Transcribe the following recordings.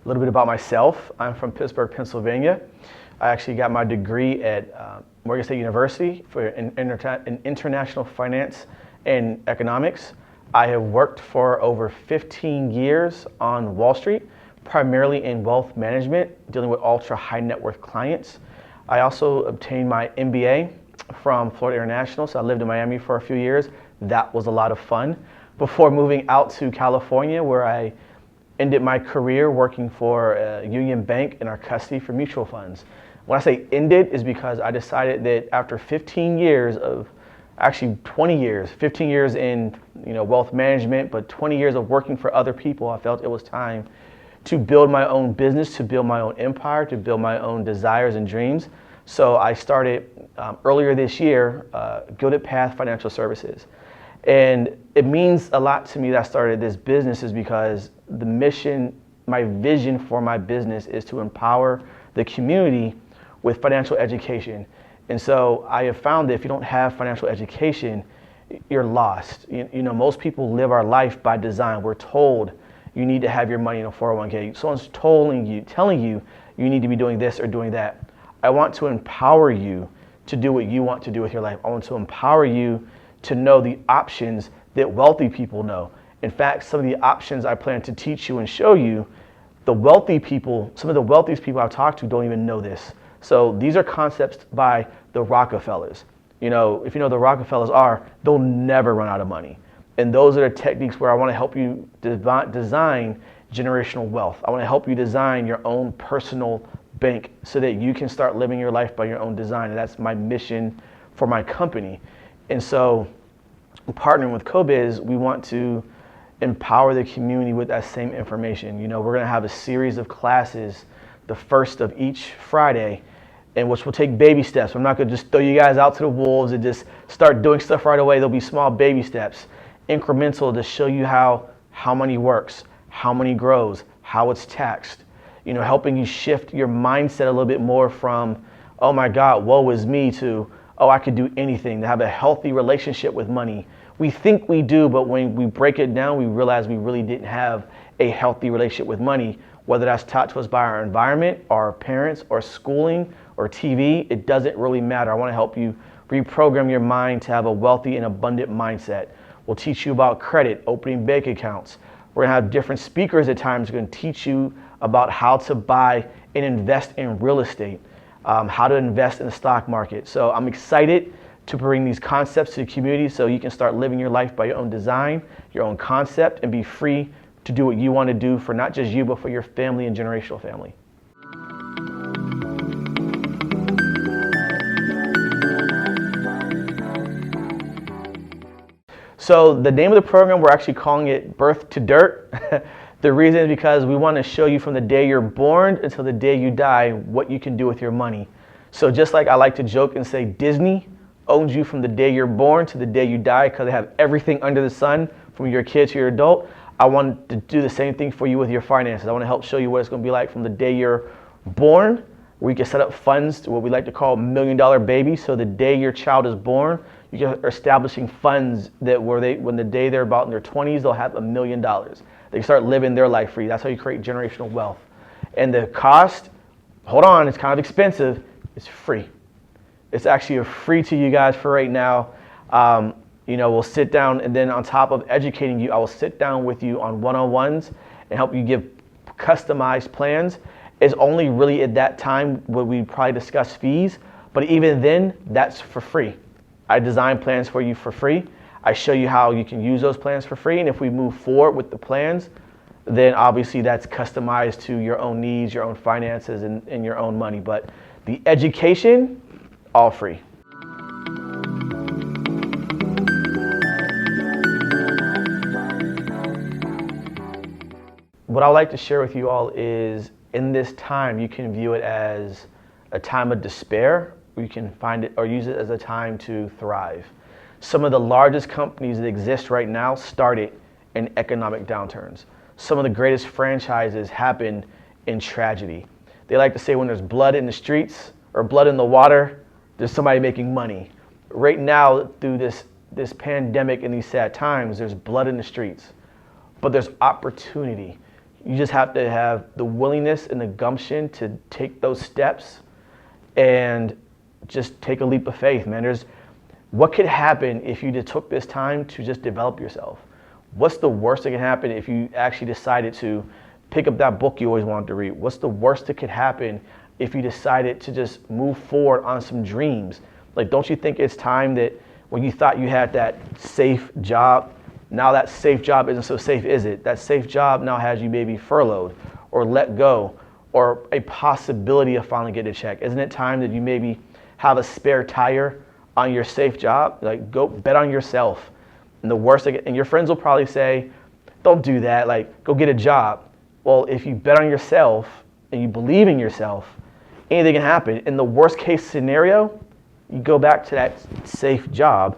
A little bit about myself. I'm from Pittsburgh, Pennsylvania. I actually got my degree at Morgan State University in international finance and economics. I have worked for over 15 years on Wall Street, primarily in wealth management, dealing with ultra high net worth clients. I also obtained my MBA from Florida International, so I lived in Miami for a few years. That was a lot of fun before moving out to California, where I ended my career working for Union Bank in our custody for mutual funds. When I say ended is because I decided that after 15 years of, actually 20 years, 15 years in wealth management, but 20 years of working for other people, I felt it was time to build my own business, to build my own empire, to build my own desires and dreams. So I started earlier this year, Gilded Path Financial Services. And it means a lot to me that I started this business is because the mission, my vision for my business is to empower the community with financial education. And so I have found that if you don't have financial education, you're lost. Most people live our life by design. We're told you need to have your money in a 401k. Someone's telling you you need to be doing this or doing that. I want to empower you to do what you want to do with your life. I want to empower you to know the options that wealthy people know. In fact, some of the options I plan to teach you and show you, some of the wealthiest people I've talked to don't even know this. So these are concepts by the Rockefellers. If you know who the Rockefellers are, they'll never run out of money. And those are the techniques where I want to help you design generational wealth. I want to help you design your own personal bank so that you can start living your life by your own design. And that's my mission for my company. And so partnering with CoBiz, we want to empower the community with that same information. We're going to have a series of classes the first of each Friday, and which will take baby steps. I'm not going to just throw you guys out to the wolves and just start doing stuff right away. There'll be small baby steps, incremental, to show you how money works, how money grows, how it's taxed. Helping you shift your mindset a little bit more from, oh my God, woe is me, to, oh, I could do anything, to have a healthy relationship with money. We think we do, but when we break it down, we realize we really didn't have a healthy relationship with money, whether that's taught to us by our environment, our parents, or schooling, or TV. It doesn't really matter. I want to help you reprogram your mind to have a wealthy and abundant mindset. We'll teach you about credit, opening bank accounts. We're going to have different speakers at times who are going to teach you about how to buy and invest in real estate, how to invest in the stock market. So I'm excited to bring these concepts to the community so you can start living your life by your own design, your own concept, and be free to do what you want to do for not just you, but for your family and generational family. So the name of the program, we're actually calling it Birth to Dirt. The reason is because we want to show you from the day you're born until the day you die what you can do with your money. So just like I like to joke and say Disney owns you from the day you're born to the day you die because they have everything under the sun from your kid to your adult, I want to do the same thing for you with your finances. I want to help show you what it's going to be like from the day you're born, where you can set up funds to what we like to call $1 million babies. So the day your child is born, you are establishing funds that when the day they're about in their 20s, they'll have $1 million. They start living their life free. That's how you create generational wealth. And the cost, hold on, it's kind of expensive. It's free. It's actually free to you guys for right now. We'll sit down, and then on top of educating you, I will sit down with you on one-on-ones and help you give customized plans. It's only really at that time where we probably discuss fees, but even then, that's for free. I design plans for you for free. I show you how you can use those plans for free, and if we move forward with the plans, then obviously that's customized to your own needs, your own finances, and your own money. But the education, all free. What I would like to share with you all is, in this time, you can view it as a time of despair, or you can find it or use it as a time to thrive. Some of the largest companies that exist right now started in economic downturns. Some of the greatest franchises happened in tragedy. They like to say when there's blood in the streets or blood in the water, there's somebody making money. Right now, through this pandemic and these sad times, there's blood in the streets, but there's opportunity. You just have to have the willingness and the gumption to take those steps and just take a leap of faith, man. What could happen if you just took this time to just develop yourself? What's the worst that can happen if you actually decided to pick up that book you always wanted to read? What's the worst that could happen if you decided to just move forward on some dreams? Like, don't you think it's time that when you thought you had that safe job, now that safe job isn't so safe, is it? That safe job now has you maybe furloughed or let go or a possibility of finally getting a check. Isn't it time that you maybe have a spare tire on your safe job? Like, go bet on yourself. And the worst, and your friends will probably say, don't do that, like, go get a job. Well, if you bet on yourself and you believe in yourself, anything can happen. In the worst case scenario, you go back to that safe job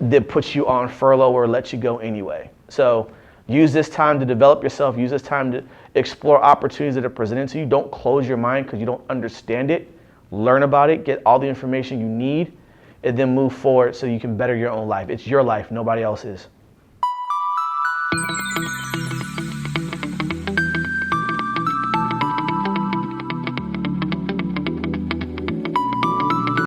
that puts you on furlough or lets you go anyway. So use this time to develop yourself. Use this time to explore opportunities that are presented to you. Don't close your mind because you don't understand it. Learn about it, get all the information you need, and then move forward so you can better your own life. It's your life, nobody else's.